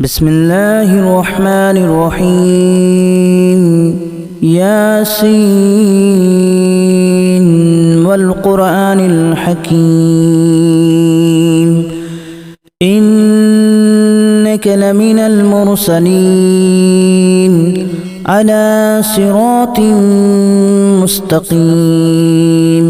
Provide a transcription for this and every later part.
بسم الله الرحمن الرحيم ياسين والقرآن الحكيم إنك لمن المرسلين على صراط مستقيم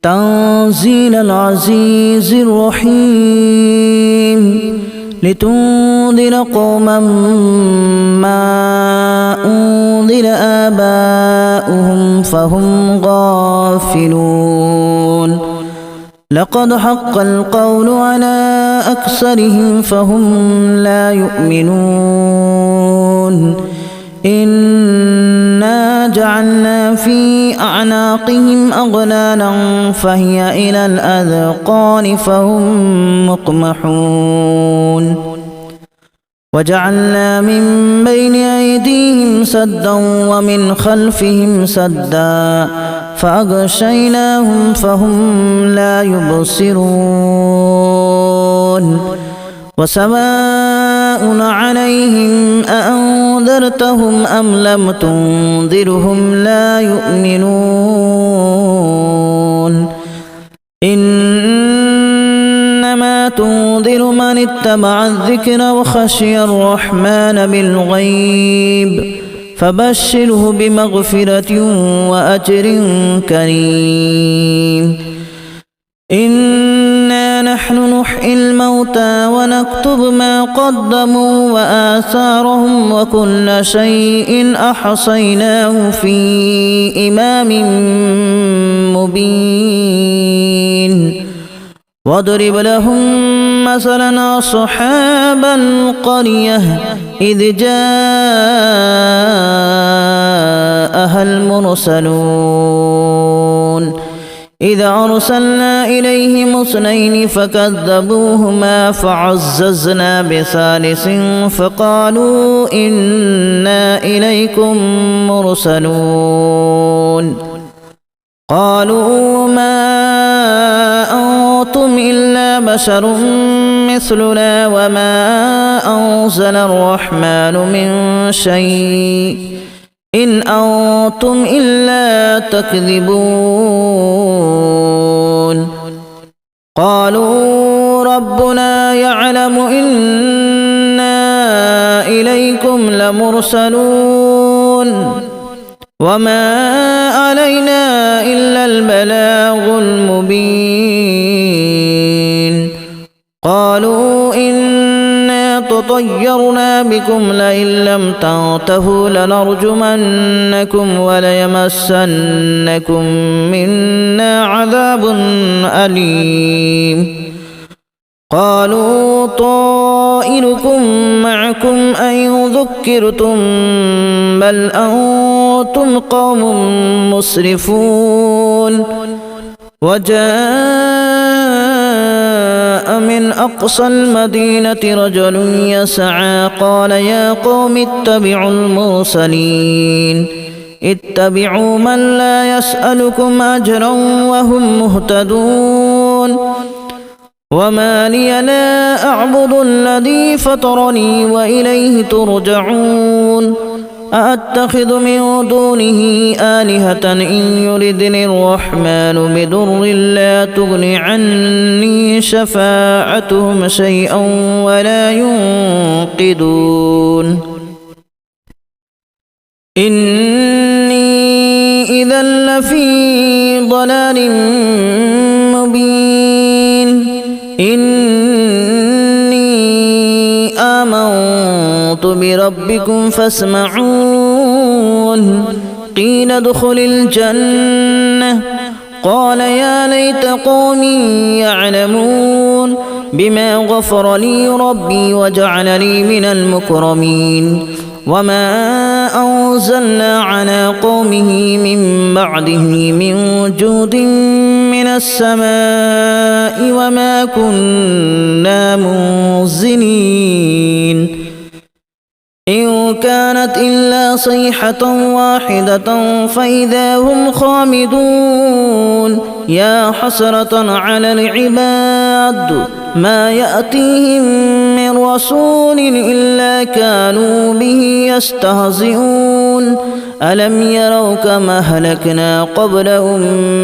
تنزيل العزيز الرحيم لتنذر قوما ما أنذر آباؤهم فهم غافلون لقد حق القول على أكثرهم فهم لا يؤمنون إنا جعلنا في أعناقهم أغلالا فهي إلى الأذقان فهم مقمحون وجعلنا من بين أيديهم سدا ومن خلفهم سدا فأغشيناهم فهم لا يبصرون وسواء عليهم أأنذرتهم أم لم تنذرهم لا يؤمنون إنما تنذر من اتبع الذكر وخشي الرحمن بالغيب فبشره بمغفرة وأجر كريم إنا نحن نحيي الموتى ونكتب ما قدموا وآثارهم وكل شيء أحصيناه في إمام مبين واضرب لهم مثلا أصحاب القرية إذ جاءها المرسلون إذا أرسلنا إليهم اثنين فكذبوهما فعززنا بثالث فقالوا إنا إليكم مرسلون قالوا ما أنتم إلا بشر مثلنا وما أنزل الرحمن من شيء إن أنتم إلا تكذبون قالوا ربنا يعلم إنا إليكم لمرسلون وما علينا إلا البلاغ المبين قالوا إنا تطيرنا بكم لئن لم تنتهوا لنرجمنكم وليمسنكم منا عذاب أليم قالوا طائركم معكم أن ذكرتم بل أنتم قوم مسرفون وجاء من أقصى المدينة رجل يسعى قال يا قوم اتبعوا المرسلين اتبعوا من لا يسألكم أجرا وهم مهتدون وما لي لا أعبد الذي فطرني وإليه ترجعون أأتخذ من دونه آلهة إن يردني الرحمن بضر لا تغن عني شفاعتهم شيئا ولا ينقذون إني إذا لفي ضلال مبين إني آمنت بربكم فاسمعون قيل ادخل الجنة قال يا ليت قومي يعلمون بما غفر لي ربي وجعلني من المكرمين وما أنزلنا على قومه من بعده من جود من السماء وما كنا منزلين إن كانت إلا صيحة واحدة فإذا هم خامدون يا حسرة على العباد ما يأتيهم من رسول إلا كانوا به يستهزئون ألم يروا كما أهلكنا قبلهم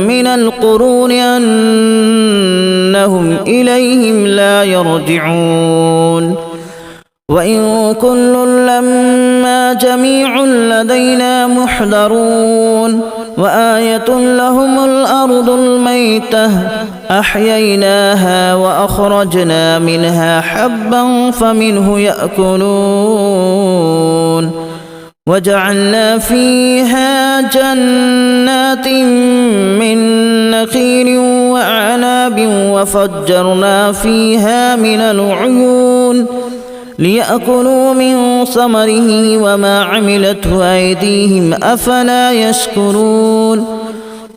من القرون أنهم إليهم لا يرجعون وإن كل لما جميع لدينا محضرون وآية لهم الأرض الميتة أحييناها وأخرجنا منها حبا فمنه يأكلون وجعلنا فيها جنات من نخيل وأعناب وفجرنا فيها من العيون ليأكلوا من ثمره وما عملته أيديهم أفلا يشكرون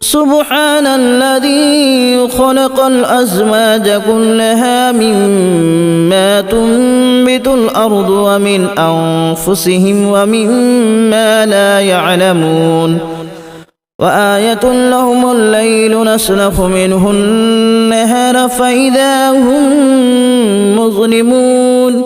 سبحان الذي خلق الأزواج كلها مما تنبت الأرض ومن أنفسهم ومما لا يعلمون وآية لهم الليل نسلخ منه النهار فإذا هم مظلمون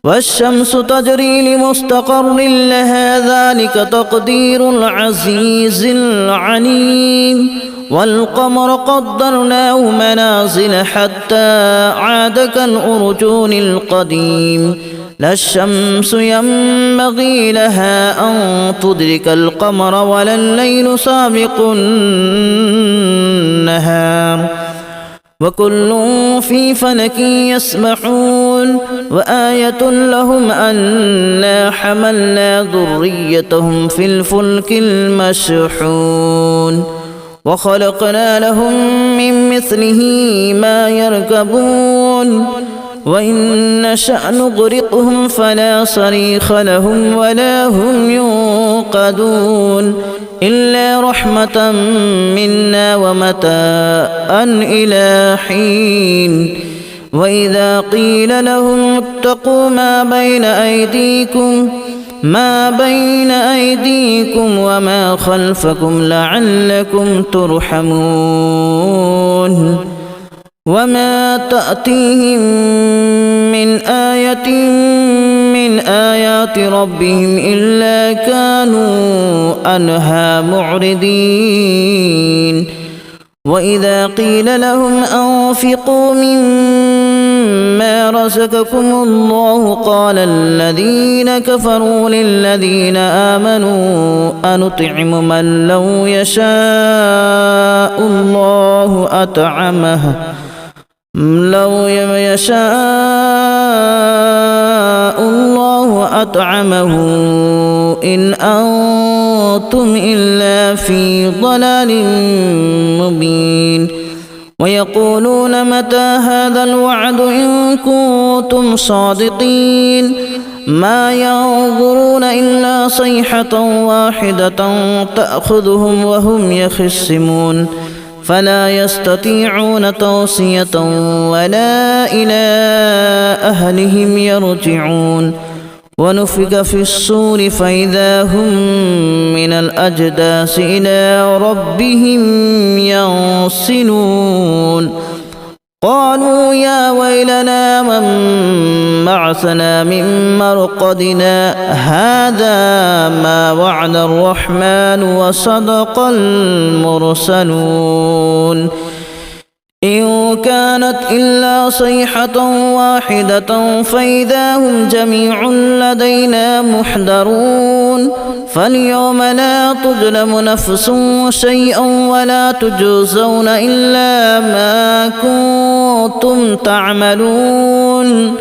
والشمس تجري لمستقر لها ذلك تقدير العزيز العليم والقمر قدرناه منازل حتى عاد كالأرجون القديم لا الشمس ينبغي لها أن تدرك القمر ولا الليل سابق النهار وكل في فلك يسبحون وآية لهم أنا حملنا ذريتهم في الفلك المشحون وخلقنا لهم من مثله ما يركبون وإن نشأ نغرقهم فلا صريخ لهم ولا هم ينقذون إلا رحمة منا ومتاعا إلى حين وإذا قيل لهم اتقوا ما بين أيديكم وما خلفكم لعلكم ترحمون وما تأتيهم من آية من آيات ربهم إلا كانوا عنها معرضين وإذا قيل لهم أنفقوا مما رزقكم الله قال الذين كفروا للذين آمنوا أنطعم من لو يشاء الله أطعمه إن أنتم إلا في ضلال مبين ويقولون متى هذا الوعد إن كنتم صادقين ما ينظرون إلا صيحة واحدة تأخذهم وهم يخصمون فلا يستطيعون توصية ولا إلى أهلهم يرجعون ونفخ في الصور فإذا هم من الأجداث إلى ربهم ينسلون قالوا يا ويلنا من بعثنا من مرقدنا هذا ما وعد الرحمن وصدق المرسلون إن كانت إلا صيحة واحدة فإذا هم جميع لدينا محضرون فاليوم لا تظلم نفس شيئا ولا تجزون إلا ما كنتم تعملون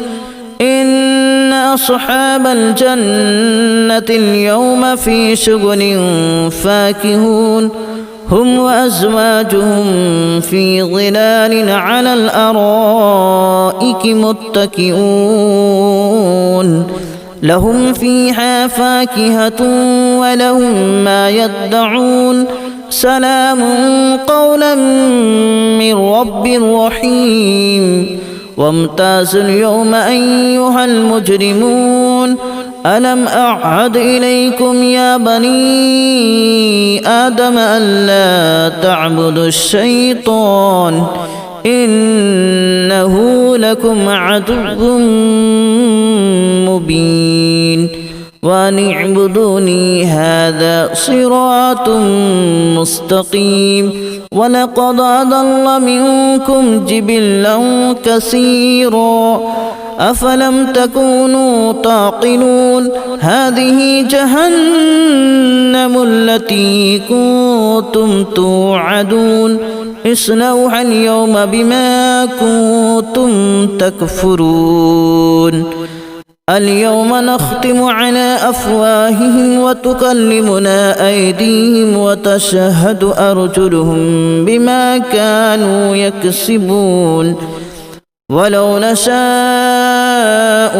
إن أصحاب الجنة اليوم في شغل فاكهون هم وأزواجهم في ظلال على الأرائك متكئون لهم فيها فاكهة ولهم ما يدعون سلام قولا من رب رحيم وامتازوا اليوم أيها المجرمون ألم أعهد إليكم يا بني آدم ألا تعبدوا الشيطان إنه لكم عدو مبين وأن اعبدوني هذا صراط مستقيم ولقد أضل منكم جبلا كثيرا أفلم تكونوا تعقلون هذه جهنم التي كنتم توعدون اصلوها اليوم بما كنتم تكفرون اليوم نختم على أفواههم وتكلمنا أيديهم وتشهد أرجلهم بما كانوا يكسبون ولو نشاء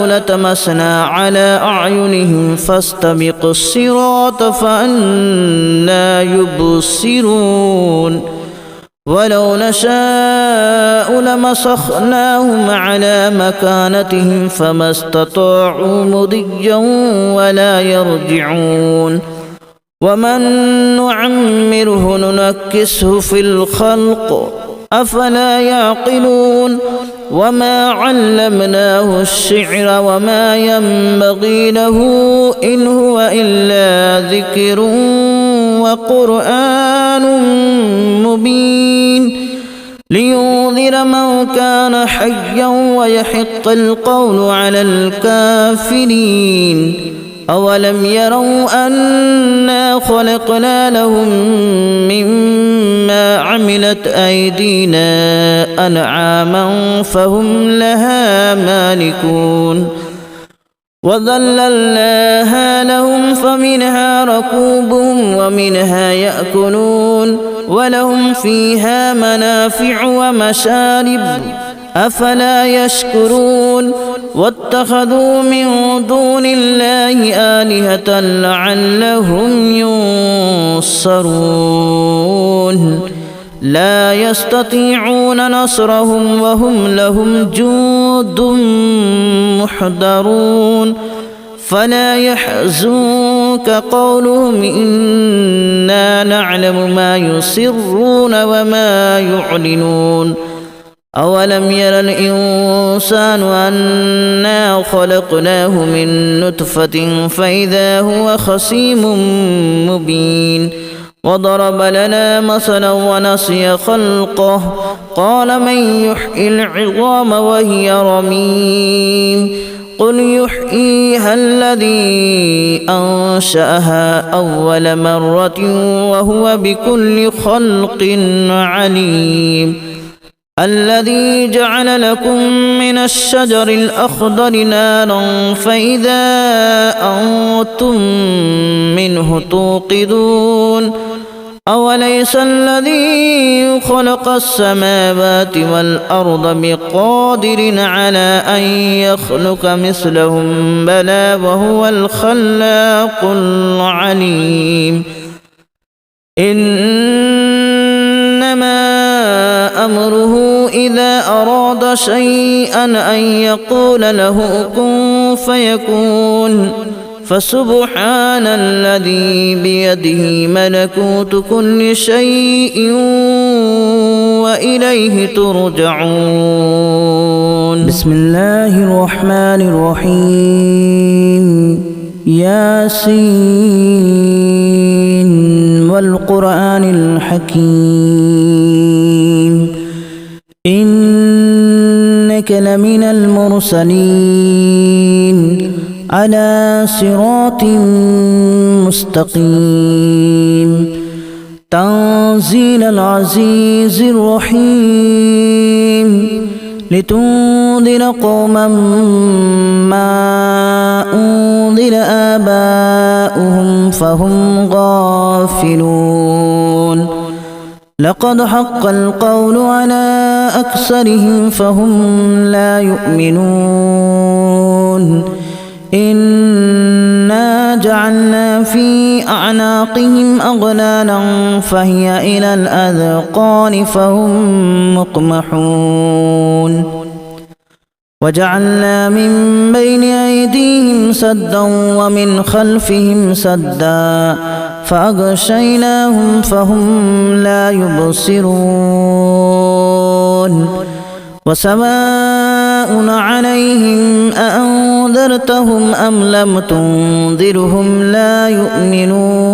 لتمسنا على أعينهم فاستبقوا الصراط فأنى يبصرون ولو نشاء لمسخناهم على مكانتهم فما استطاعوا مضيا ولا يرجعون ومن نعمره ننكسه في الخلق أفلا يعقلون وما علمناه الشعر وما ينبغي له إن هو إلا ذكر وقرآن مبين لينذر من كان حيا ويحق القول على الكافرين أولم يروا أنا خلقنا لهم مما عملت أيدينا أنعاما فهم لها مالكون وذللناها لهم فمنها ركوبهم ومنها يأكلون ولهم فيها منافع ومشارب أفلا يشكرون واتخذوا من دون الله آلهة لعلهم ينصرون لا يستطيعون نصرهم وهم لهم جند محضرون فلا يحزنك قولهم إنا نعلم ما يسرون وما يعلنون أولم ير الإنسان أنا خلقناه من نطفة فإذا هو خصيم مبين وضرب لنا مثلا ونسي خلقه قال من يحيي العظام وهي رميم قل يحييها الذي أنشأها أول مرة وهو بكل خلق عليم الذي جعل لكم من الشجر الأخضر نارا فإذا أنتم منه توقدون أوليس الذي خلق السماوات والأرض بقادر على أن يخلق مثلهم بلى وهو الخلاق العليم إنما أمره إذا أراد شيئا أن يقول له كن فيكون فسبحان الذي بيده ملكوت كل شيء وإليه ترجعون بسم الله الرحمن الرحيم ياسين والقرآن الحكيم إنك لمن المرسلين على صراط مستقيم تنزيل العزيز الرحيم لتنذر قوما ما أنذر آباؤهم فهم غافلون لقد حق القول على أكثرهم فهم لا يؤمنون إنا جعلنا في أعناقهم أغلالا فهي إلى الأذقان فهم مقمحون وجعلنا من بين أيديهم سدا ومن خلفهم سدا فأغشيناهم فهم لا يبصرون وسواء عليهم أأنذرتهم أم لم تنذرهم لا يؤمنون